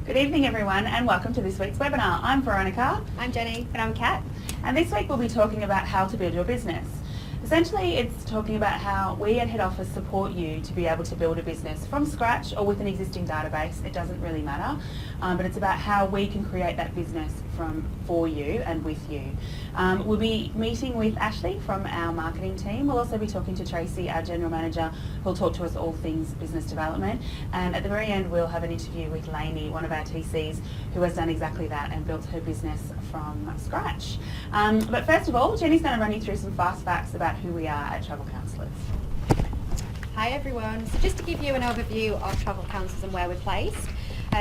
Good evening everyone and welcome to this week's webinar. I'm Veronica. I'm Jenny. And I'm Kat. And this week we'll be talking about how to build your business. Essentially it's talking about how we at head office support you to be able to build a business from scratch or with an existing database. It doesn't really matter, but it's about how we can create that business for you and with you. We'll be meeting with Ashley from our marketing team. We'll also be talking to Tracy, our general manager, who'll talk to us all things business development. And at the very end we'll have an interview with Lainey, one of our TCs, who has done exactly that and built her business from scratch. But first of all, Jenny's going to run you through some fast facts about who we are at Travel Counsellors. Hi everyone. So just to give you an overview of Travel Counsellors and where we're placed.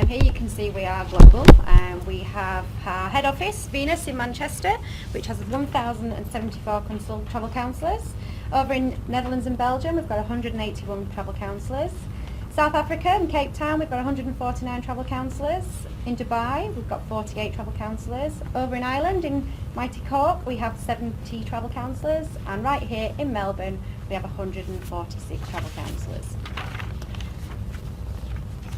Here you can see we are global. We have our head office, Venus, in Manchester, which has 1,074 travel counsellors. Over in Netherlands and Belgium, we've got 181 travel counsellors. South Africa in Cape Town, we've got 149 travel counsellors. In Dubai, we've got 48 travel counsellors. Over in Ireland, in Mighty Cork, we have 70 travel counsellors. And right here in Melbourne, we have 146 travel counsellors.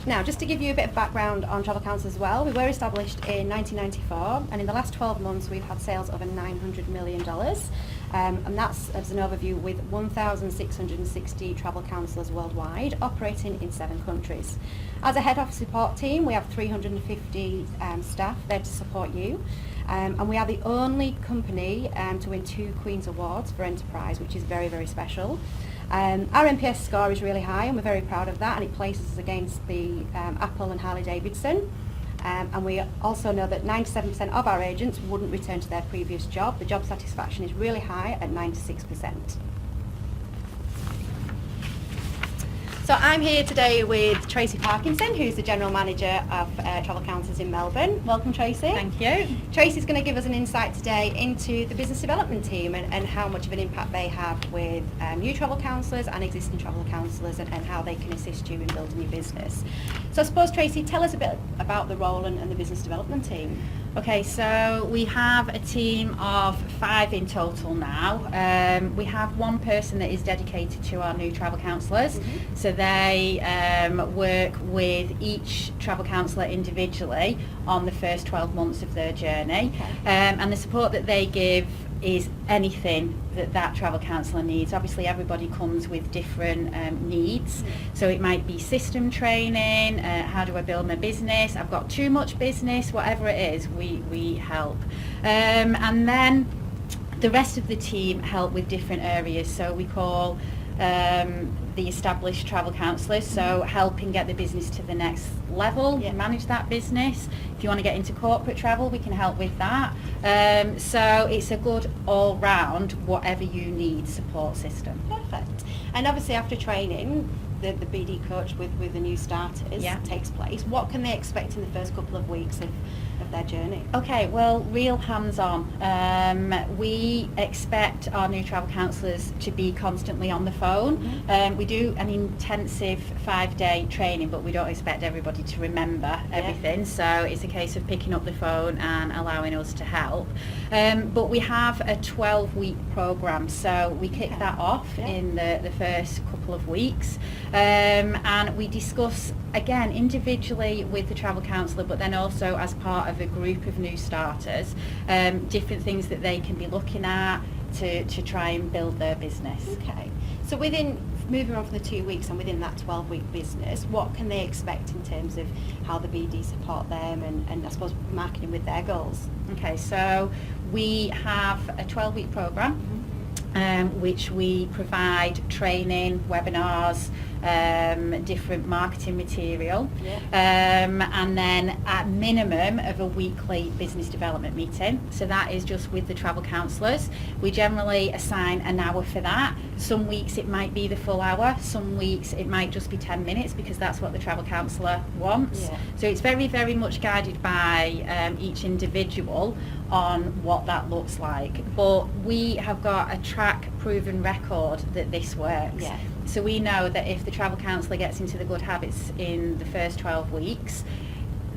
Now, just to give you a bit of background on Travel Counsellors as well, we were established in 1994, and in the last 12 months we've had sales over $900 million. And that's as an overview with 1,660 travel counsellors worldwide, operating in 7 countries. As a head office support team, we have 350 staff there to support you. And we are the only company to win 2 Queen's Awards for Enterprise, which is very, very special. Our NPS score is really high and we're very proud of that, and it places us against the Apple and Harley Davidson. And we also know that 97% of our agents wouldn't return to their previous job. The job satisfaction is really high at 96%. So I'm here today with Tracy Parkinson, who's the General Manager of Travel Counsellors in Melbourne. Welcome, Tracy. Thank you. Tracy's going to give us an insight today into the business development team and how much of an impact they have with new travel counsellors and existing travel counsellors and how they can assist you in building your business. So I suppose, Tracy, tell us a bit about the role and the business development team. Okay, so we have a team of 5 in total now. We have one person that is dedicated to our new travel counsellors. Mm-hmm. So they work with each travel counsellor individually on the first 12 months of their journey. Okay. And the support that they give is anything that travel counsellor needs. Obviously everybody comes with different needs, so it might be system training, how do I build my business, I've got too much business, whatever it is, we help. And then the rest of the team help with different areas, so we call the established travel counsellors, so helping get the business to the next level, manage that business. If you want to get into corporate travel, we can help with that. So it's a good all-round, whatever you need, support system. Perfect. And obviously after training, the BD coach with the new starters takes place. What can they expect in the first couple of weeks of their journey? Okay, well, real hands-on. We expect our new travel counsellors to be constantly on the phone. Mm-hmm. We do an intensive 5-day training, but we don't expect everybody to remember everything, so it's a case of picking up the phone and allowing us to help. But we have a 12-week programme, so we kick that off in the first couple of weeks, and we discuss again individually with the travel counsellor, but then also as part of a group of new starters, different things that they can be looking at to try and build their business. Okay, so moving on from the 2 weeks and within that 12-week business, what can they expect in terms of how the BD support them and I suppose marketing with their goals? Okay, so we have a 12-week programme which we provide training, webinars, different marketing material, and then at minimum of a weekly business development meeting. So that is just with the travel counsellors. We generally assign an hour for that. Some weeks it might be the full hour, some weeks it might just be 10 minutes because that's what the travel counsellor wants. So it's very, very much guided by each individual on what that looks like. But we have got a track proven record that this works. So we know that if the travel counsellor gets into the good habits in the first 12 weeks,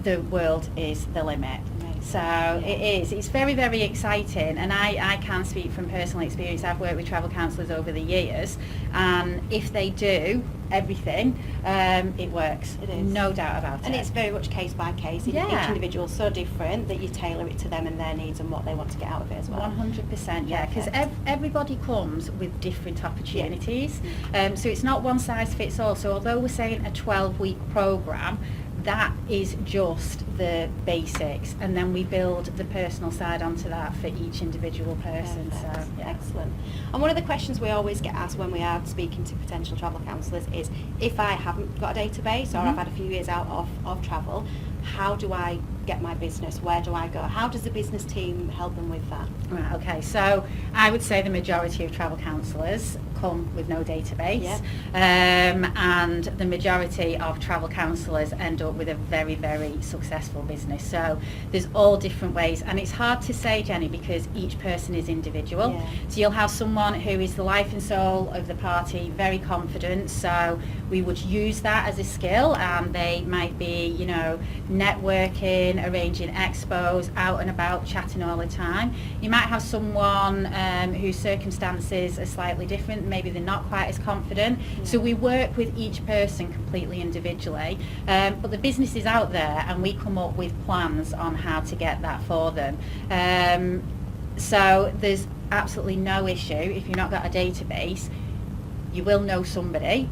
the world is the limit. So it is. It's very, very exciting, and I can speak from personal experience. I've worked with travel counsellors over the years, and if they do everything, it works. It is. No doubt about it. And it's very much case by case. Each Yeah. individual's so different that you tailor it to them and their needs and what they want to get out of it as well. 100%, yeah, because everybody comes with different opportunities. So it's not one size fits all. So although we're saying a 12-week programme, that is just the basics, and then we build the personal side onto that for each individual person. Perfect. So yeah. Excellent. And one of the questions we always get asked when we are speaking to potential travel counsellors is, if I haven't got a database or I've had a few years out of travel, how do I get my business? Where do I go? How does the business team help them with that? Right, okay, so I would say the majority of travel counsellors come with no database, and the majority of travel counsellors end up with a very, very successful business. So there's all different ways, and it's hard to say, Jenny, because each person is individual. Yeah. So you'll have someone who is the life and soul of the party, very confident, so we would use that as a skill, and they might be, you know, networking, arranging expos, out and about, chatting all the time. You might have someone whose circumstances are slightly different, maybe they're not quite as confident. So we work with each person completely individually, but the business is out there, and we come up with plans on how to get that for them. So there's absolutely no issue if you've not got a database. You will know somebody,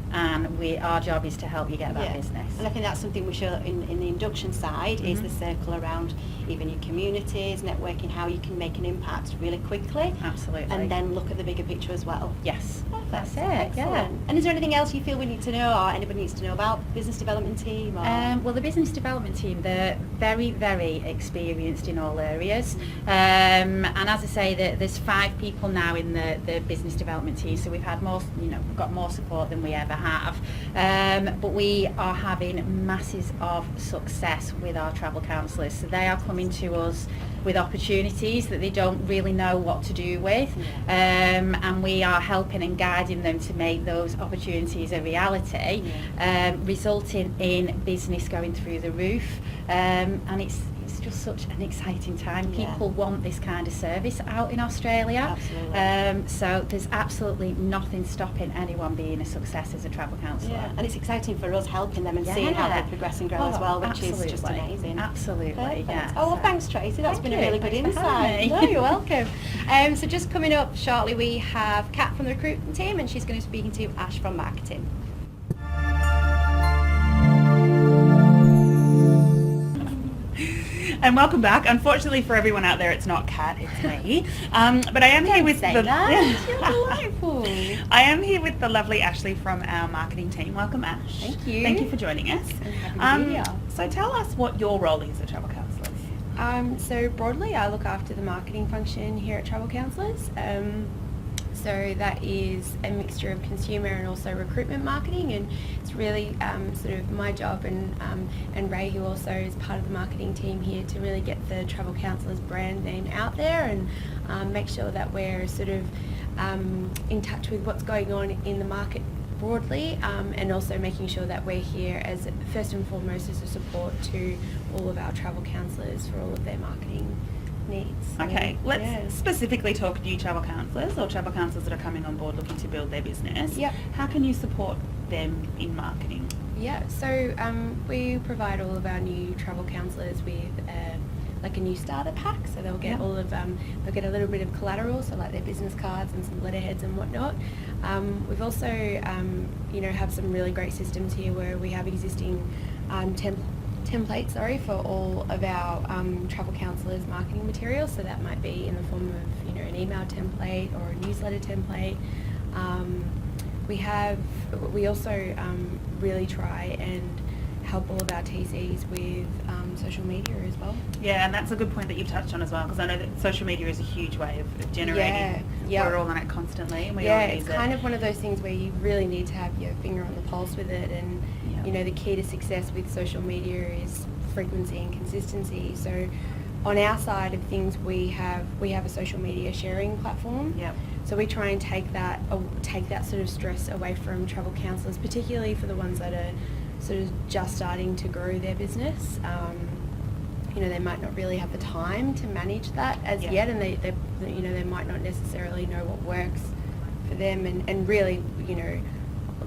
and our job is to help you get that business. And I think that's something we show in the induction side, is the circle around even your communities, networking, how you can make an impact really quickly. Absolutely. And then look at the bigger picture as well. Yes, that's it. Excellent. Yeah. And is there anything else you feel we need to know, or anybody needs to know about the business development team? Or? Well, the business development team, they're very, very experienced in all areas. And as I say, there's 5 people now in the business development team, so we've had more, we've got more support than we ever have. But we are having masses of success with our travel counsellors. So they are coming to us with opportunities that they don't really know what to do with, and we are helping and guiding them to make those opportunities a reality, resulting in business going through the roof, and it's just such an exciting time. People want this kind of service out in Australia. Absolutely. So there's absolutely nothing stopping anyone being a success as a travel counsellor. And it's exciting for us helping them and seeing how they progress and grow as well, which is just amazing. Absolutely. Perfect. Yeah. Oh, well, So- thanks, Tracy. That's Thank been you. a really good Thanks for having insight. me. No, you're welcome. So just coming up shortly, we have Kat from the recruitment team, and she's going to be speaking to Ash from marketing. And welcome back. Unfortunately for everyone out there, it's not Kat, it's me. But I am here with Say the that. You're delightful. I am here with the lovely Ashley from our marketing team. Welcome, Ash. Thank you. Thank you for joining us. happy to be here. So tell us what your role is at Travel Counsellors. So broadly, I look after the marketing function here at Travel Counsellors. So that is a mixture of consumer and also recruitment marketing, and it's really sort of my job and Ray, who also is part of the marketing team here, to really get the Travel Counsellors brand name out there and make sure that we're sort of in touch with what's going on in the market broadly, and also making sure that we're here as first and foremost as a support to all of our travel counsellors for all of their marketing needs. Okay, let's specifically talk to you travel counsellors or travel counsellors that are coming on board looking to build their business. Yep. How can you support them in marketing? Yeah, so we provide all of our new travel counsellors with like a new starter pack, so they'll get all of they'll get a little bit of collateral, so like their business cards and some letterheads and whatnot. We've also have some really great systems here where we have existing templates for all of our travel counsellors marketing materials, so that might be in the form of an email template or a newsletter template. We also really try and help all of our TCs with social media as well. Yeah, and that's a good point that you've touched on as well, because I know that social media is a huge way of generating. Yeah. We're all on it constantly, and we all use it's it. kind of one of those things where you really need to have your finger on the pulse with it, and the key to success with social media is frequency and consistency. So on our side of things, we have a social media sharing platform. Yep. So we try and take that sort of stress away from travel counsellors, particularly for the ones that are sort of just starting to grow their business. they might not really have the time to manage that as yet, and they might not necessarily know what works for them, and really,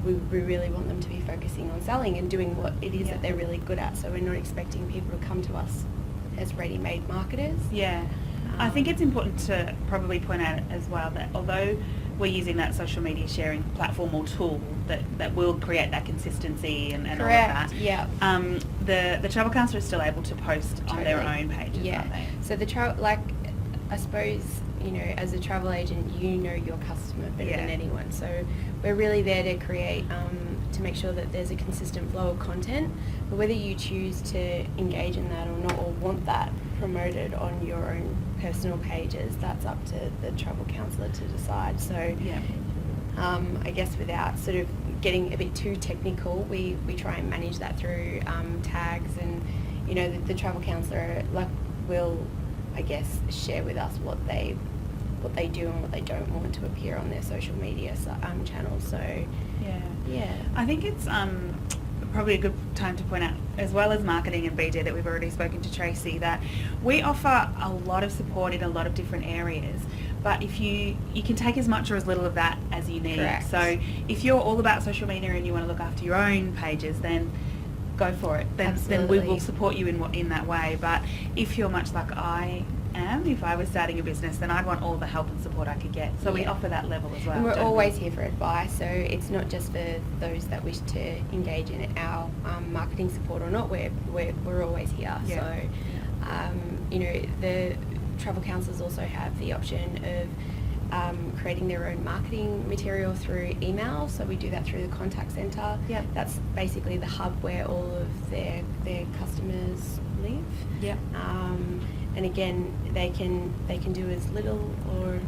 we really want them to be focusing on selling and doing what it is that they're really good at. So we're not expecting people to come to us as ready-made marketers. Yeah. I think it's important to probably point out as well that although we're using that social media sharing platform or tool that will create that consistency and all of that, the travel counsellor is still able to post on their own pages, aren't they? So I suppose, as a travel agent, you know your customer better than anyone. So we're really there to create, to make sure that there's a consistent flow of content. But whether you choose to engage in that or not, or want that promoted on your own personal pages, that's up to the travel counsellor to decide. So I guess without sort of getting a bit too technical, we try and manage that through tags, and the travel counsellor will, I guess, share with us what they do and what they don't want to appear on their social media channels. So I think it's probably a good time to point out, as well as marketing and BD that we've already spoken to Tracy, that we offer a lot of support in a lot of different areas, but if you can take as much or as little of that as you need. Correct. So if you're all about social media and you want to look after your own pages, then go for it. Then we will support you in that way. But if you're much like I am, if I was starting a business, then I'd want all the help and support I could get. So we offer that level as well. And we're always here for advice, so it's not just for those that wish to engage in our marketing support or not. We're always here. So the travel counsellors also have the option of creating their own marketing material through email. So we do that through the contact centre. That's basically the hub where all of their customers live. And again, they can do as little or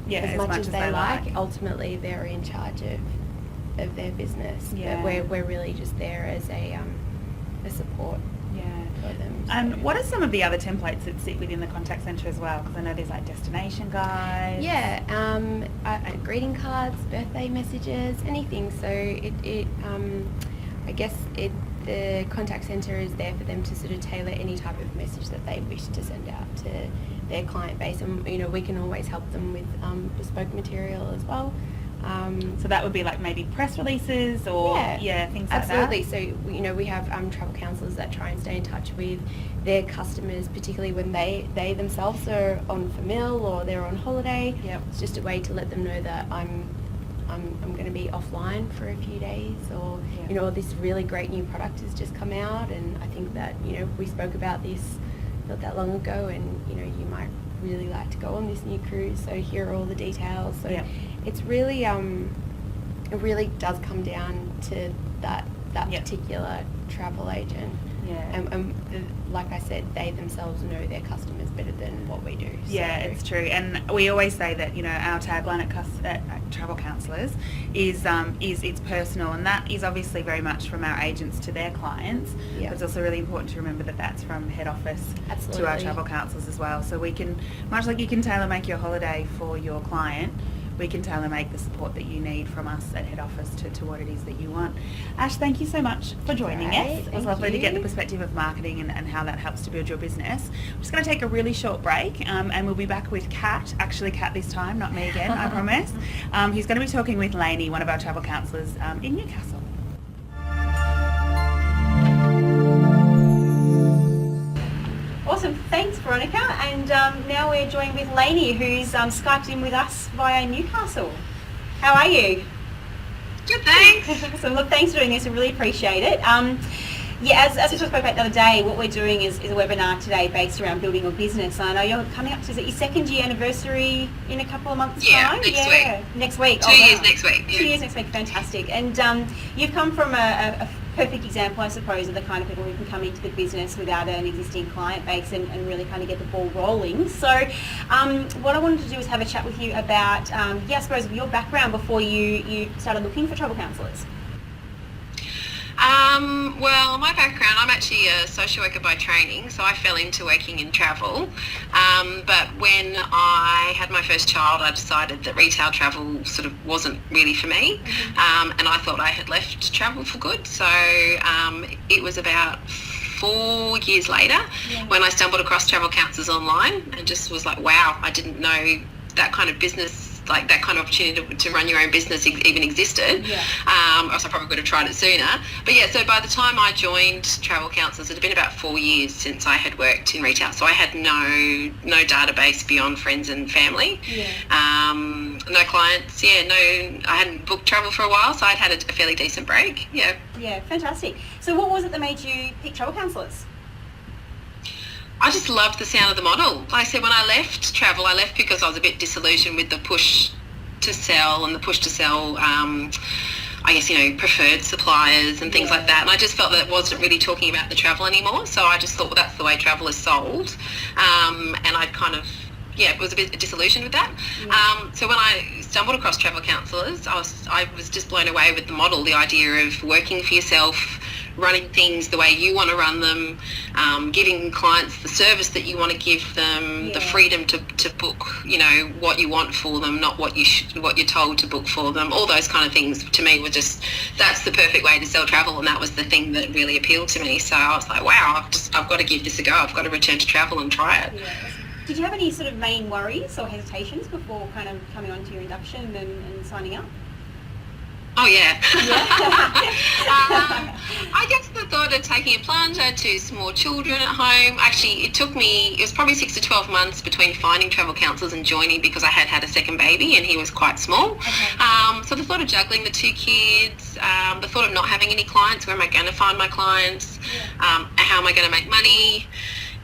as much as they like. Ultimately, they're in charge of their business. But we're really just there as a support for them. And what are some of the other templates that sit within the contact centre as well? Because I know there's like destination guides. Greeting cards, birthday messages, anything. So I guess the contact centre is there for them to sort of tailor any type of message that they wish to send out to their client base, and we can always help them with bespoke material as well. So that would be like maybe press releases or things like that. Absolutely. So we have travel counsellors that try and stay in touch with their customers, particularly when they themselves are on famil or they're on holiday. It's just a way to let them know that I'm going to be offline for a few days, or this really great new product has just come out, and I think that we spoke about this not that long ago, and you might really like to go on this new cruise, so here are all the details. So it's really it really does come down to that particular travel agent. And like I said, they themselves know their customers better than what we do. It's true. And we always say that our tagline at Travel Counsellors is it's personal, and that is obviously very much from our agents to their clients. But it's also really important to remember that that's from head office to our travel counsellors as well. So we can, much like you can tailor make your holiday for your client, we can tailor make the support that you need from us at head office to what it is that you want. Ash, thank you so much for joining us. It was lovely to get the perspective of marketing and how that helps to build your business. We're just going to take a really short break, and we'll be back with Kat, actually Kat this time, not me again, I promise. He's going to be talking with Lainey, one of our travel counsellors in Newcastle. Awesome, thanks Veronica, and now we're joined with Lainey, who's Skyped in with us via Newcastle. How are you? Good, thanks. So look, thanks for doing this, I really appreciate it. As we spoke about the other day, what we're doing is a webinar today based around building your business. I know you're coming up to, is it your second year anniversary in a couple of months' time? Next week. 2 years next week. 2 years next week, fantastic. And you've come from a perfect example, I suppose, of the kind of people who can come into the business without an existing client base and really kind of get the ball rolling. So what I wanted to do is have a chat with you about, I suppose, your background before you started looking for travel counsellors. Well, my background, I'm actually a social worker by training, so I fell into working in travel. But when I had my first child, I decided that retail travel sort of wasn't really for me, and I thought I had left travel for good. So it was about 4 years later when I stumbled across Travel Counsellors online and just was like, wow, I didn't know that kind of business, like that kind of opportunity to run your own business even existed. Or else I probably would have tried it sooner. But yeah, so by the time I joined Travel Counsellors, it had been about 4 years since I had worked in retail. So I had no database beyond friends and family. No clients. I hadn't booked travel for a while, so I'd had a fairly decent break. Yeah, fantastic. So what was it that made you pick Travel Counsellors? I just loved the sound of the model. Like I said, when I left travel, I left because I was a bit disillusioned with the push to sell and the push to sell, I guess, preferred suppliers and things like that. And I just felt that it wasn't really talking about the travel anymore. So I just thought, well, that's the way travel is sold. And I kind of, was a bit disillusioned with that. So when I stumbled across Travel Counsellors, I was just blown away with the model, the idea of working for yourself, running things the way you want to run them, giving clients the service that you want to give them, the freedom to book, what you want for them, not what you're told to book for them. All those kind of things to me were just, that's the perfect way to sell travel, and that was the thing that really appealed to me. So I was like, wow, I've got to give this a go. I've got to return to travel and try it. Did you have any sort of main worries or hesitations before kind of coming on to your induction and signing up? Oh yeah. I guess the thought of taking a plunge. I had 2 small children at home. Actually, it was probably 6 to 12 months between finding Travel Counsellors and joining, because I had a second baby and he was quite small. So the thought of juggling the 2 kids, the thought of not having any clients, where am I going to find my clients? How am I going to make money?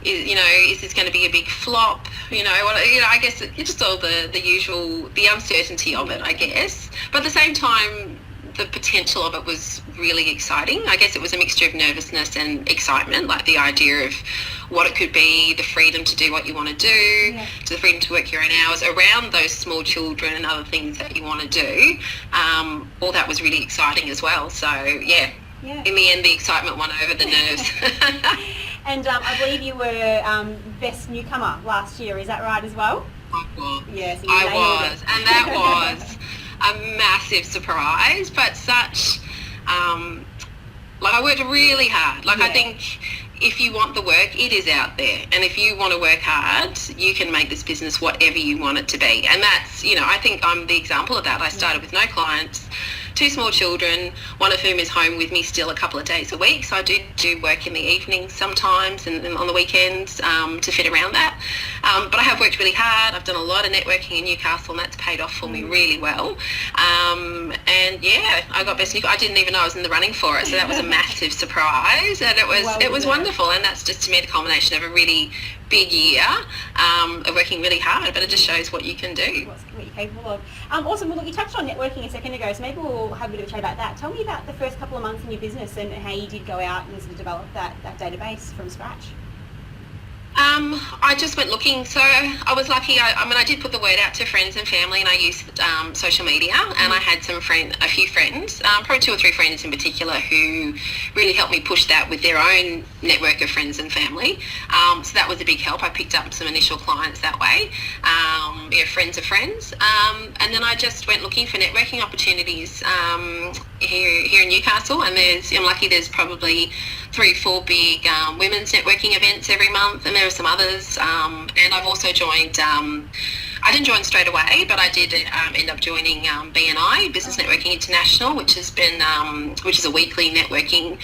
Is this going to be a big flop? I guess it's just all the usual, the uncertainty of it, I guess. But at the same time, the potential of it was really exciting. I guess it was a mixture of nervousness and excitement, like the idea of what it could be, the freedom to do what you want to do, to the freedom to work your own hours around those small children and other things that you want to do. All that was really exciting as well. So, in the end, the excitement won over the nerves. And I believe you were best newcomer last year, is that right as well? I was. Yes, I was. And that was a massive surprise, but such, I worked really hard. I think if you want the work, it is out there. And if you want to work hard, you can make this business whatever you want it to be. And that's, I think I'm the example of that. I started with no clients, 2 small children, one of whom is home with me still a couple of days a week. So I do work in the evenings sometimes and on the weekends to fit around that. But I have worked really hard. I've done a lot of networking in Newcastle, and that's paid off for me really well. I got best I didn't even know I was in the running for it. So that was a massive surprise, and it was wonderful. And that's just, to me, the culmination of a really big year of working really hard, but it just shows what you can do. What you're capable of. Awesome. Well, look, you touched on networking a second ago, so maybe we'll have a bit of a chat about that. Tell me about the first couple of months in your business and how you did go out and sort of develop that database from scratch. I just went looking. So I was lucky. I did put the word out to friends and family, and I used social media, and I had a few friends, probably 2 or 3 friends in particular, who really helped me push that with their own network of friends and family. So that was a big help. I picked up some initial clients that way, friends of friends. And then I just went looking for networking opportunities here in Newcastle, and I'm lucky there's probably 3 or 4 big women's networking events every month, and there are some others. And I've also joined, I didn't join straight away, but I did end up joining BNI, Business Networking International, which is a weekly networking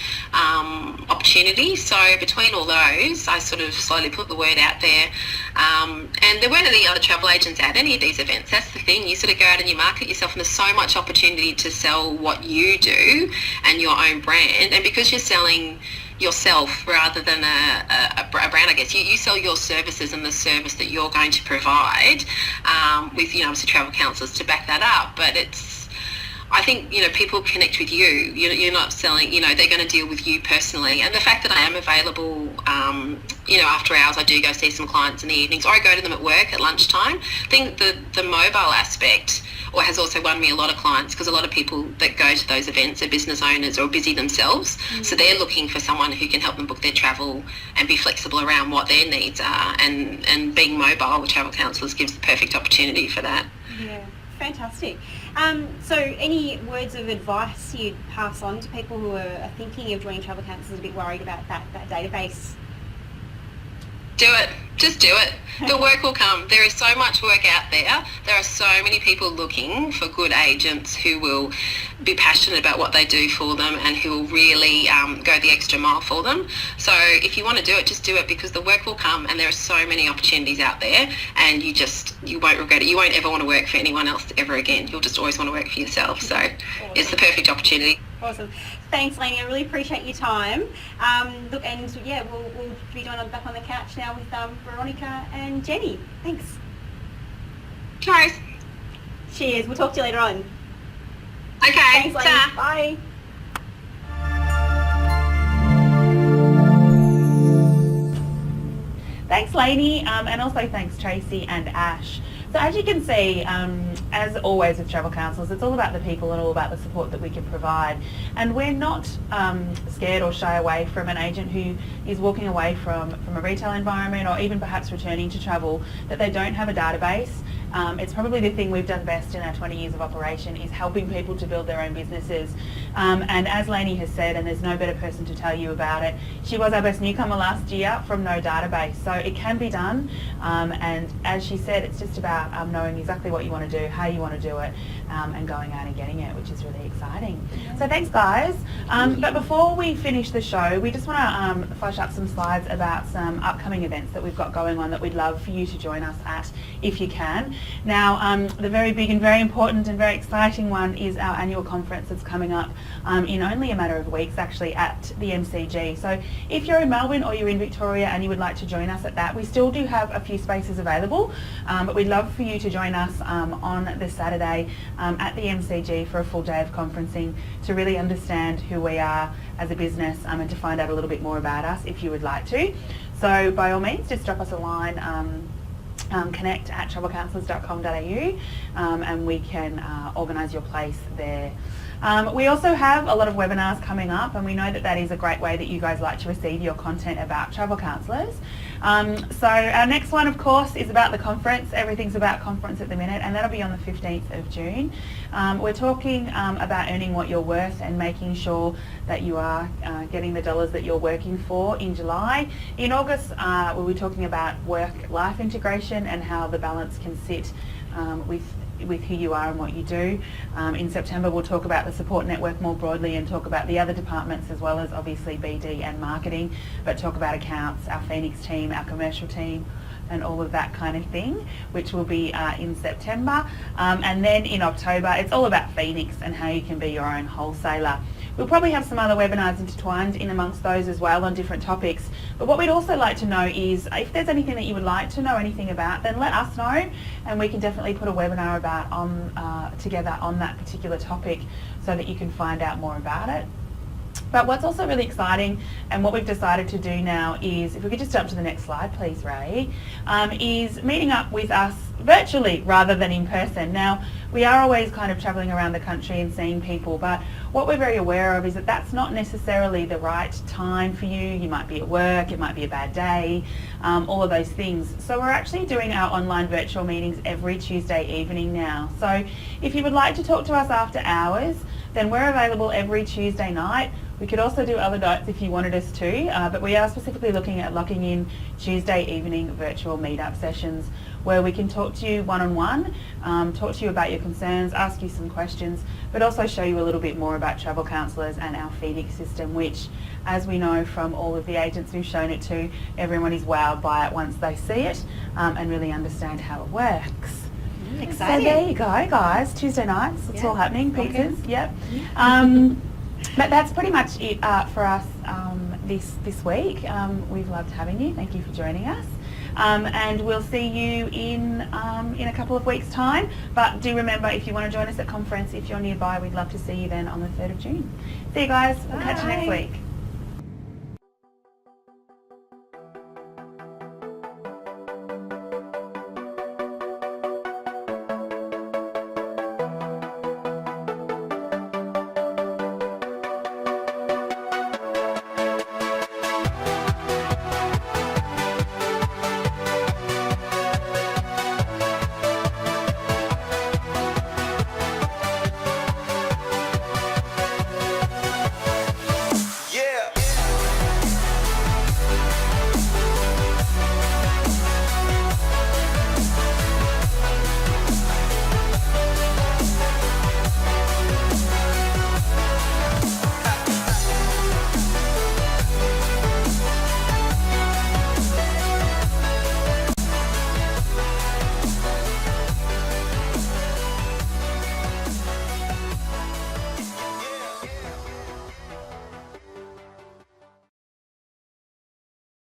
opportunity. So between all those, I sort of slowly put the word out there. And there weren't any other travel agents at any of these events. That's the thing. You sort of go out and you market yourself, and there's so much opportunity to sell what you do and your own brand. And because you're selling yourself rather than a brand, I guess, you sell your services and the service that you're going to provide with, obviously Travel Counsellors to back that up. But I think, people connect with you. You're not selling, they're going to deal with you personally. And the fact that I am available, after hours, I do go see some clients in the evenings, or I go to them at work at lunchtime. I think the mobile aspect has also won me a lot of clients, because a lot of people that go to those events are business owners or busy themselves. So they're looking for someone who can help them book their travel and be flexible around what their needs are. And being mobile with Travel Counsellors gives the perfect opportunity for that. Yeah. Fantastic. So any words of advice you'd pass on to people who are thinking of joining Travel Counsellors, a bit worried about that database? Do it. Just do it. The work will come. There is so much work out there. There are so many people looking for good agents who will be passionate about what they do for them and who will really go the extra mile for them. So if you want to do it, just do it, because the work will come and there are so many opportunities out there, and you won't regret it. You won't ever want to work for anyone else ever again. You'll just always want to work for yourself. So it's the perfect opportunity. Awesome. Thanks, Lainey. I really appreciate your time. Look, and yeah, we'll be doing it back on the couch now with Veronica and Jenny. Thanks. Cheers. Cheers. We'll talk to you later on. Okay. Thanks, Lainey. Ta. Bye. Thanks, Lainey, and also thanks, Tracy and Ash. So as you can see, as always with Travel Counsellors, it's all about the people and all about the support that we can provide. And we're not scared or shy away from an agent who is walking away from a retail environment, or even perhaps returning to travel, that they don't have a database. It's probably the thing we've done best in our 20 years of operation, is helping people to build their own businesses. And as Lainey has said, and there's no better person to tell you about it, she was our best newcomer last year from no database. So it can be done. And as she said, it's just about knowing exactly what you want to do, how you want to do it, and going out and getting it, which is really exciting. So thanks, guys. But before we finish the show, we just want to flash up some slides about some upcoming events that we've got going on that we'd love for you to join us at if you can. Now, the very big and very important and very exciting one is our annual conference that's coming up in only a matter of weeks, actually, at the MCG. So if you're in Melbourne or you're in Victoria and you would like to join us at that, we still do have a few spaces available, but we'd love for you to join us on this Saturday at the MCG for a full day of conferencing, to really understand who we are as a business, and to find out a little bit more about us if you would like to. So by all means, just drop us a line, connect at travelcounsellors.com.au, and we can organise your place there. We also have a lot of webinars coming up, and we know that that is a great way that you guys like to receive your content about Travel Counsellors. So our next one, of course, is about the conference. Everything's about conference at the minute, and that'll be on the 15th of June. We're talking about earning what you're worth and making sure that you are getting the dollars that you're working for in July. In August, we'll be talking about work-life integration and how the balance can sit with who you are and what you do. In September, we'll talk about the support network more broadly and talk about the other departments, as well as obviously BD and marketing, but talk about accounts, our Phoenix team, our commercial team, and all of that kind of thing, which will be in September. And then in October, it's all about Phoenix and how you can be your own wholesaler. We'll probably have some other webinars intertwined in amongst those as well on different topics. But what we'd also like to know is, if there's anything that you would like to know anything about, then let us know, and we can definitely put a webinar together on that particular topic so that you can find out more about it. But what's also really exciting, and what we've decided to do now, is, if we could just jump to the next slide please, Ray, is meeting up with us virtually rather than in person. Now, we are always kind of travelling around the country and seeing people, but what we're very aware of is that that's not necessarily the right time for you. You might be at work, it might be a bad day, all of those things. So we're actually doing our online virtual meetings every Tuesday evening now. So if you would like to talk to us after hours, then we're available every Tuesday night. We could also do other nights if you wanted us to, but we are specifically looking at locking in Tuesday evening virtual meetup sessions where we can talk to you one-on-one, talk to you about your concerns, ask you some questions, but also show you a little bit more about Travel Counsellors and our Phoenix system, which, as we know from all of the agents we've shown it to, everyone is wowed by it once they see it and really understand how it works. Exciting. So there you go, guys. Tuesday nights, it's all happening. Pizzas, yep. But that's pretty much it for us this week. We've loved having you. Thank you for joining us. And we'll see you in a couple of weeks' time. But do remember, if you want to join us at conference, if you're nearby, we'd love to see you then on the 3rd of June. See you guys. We'll catch you next week.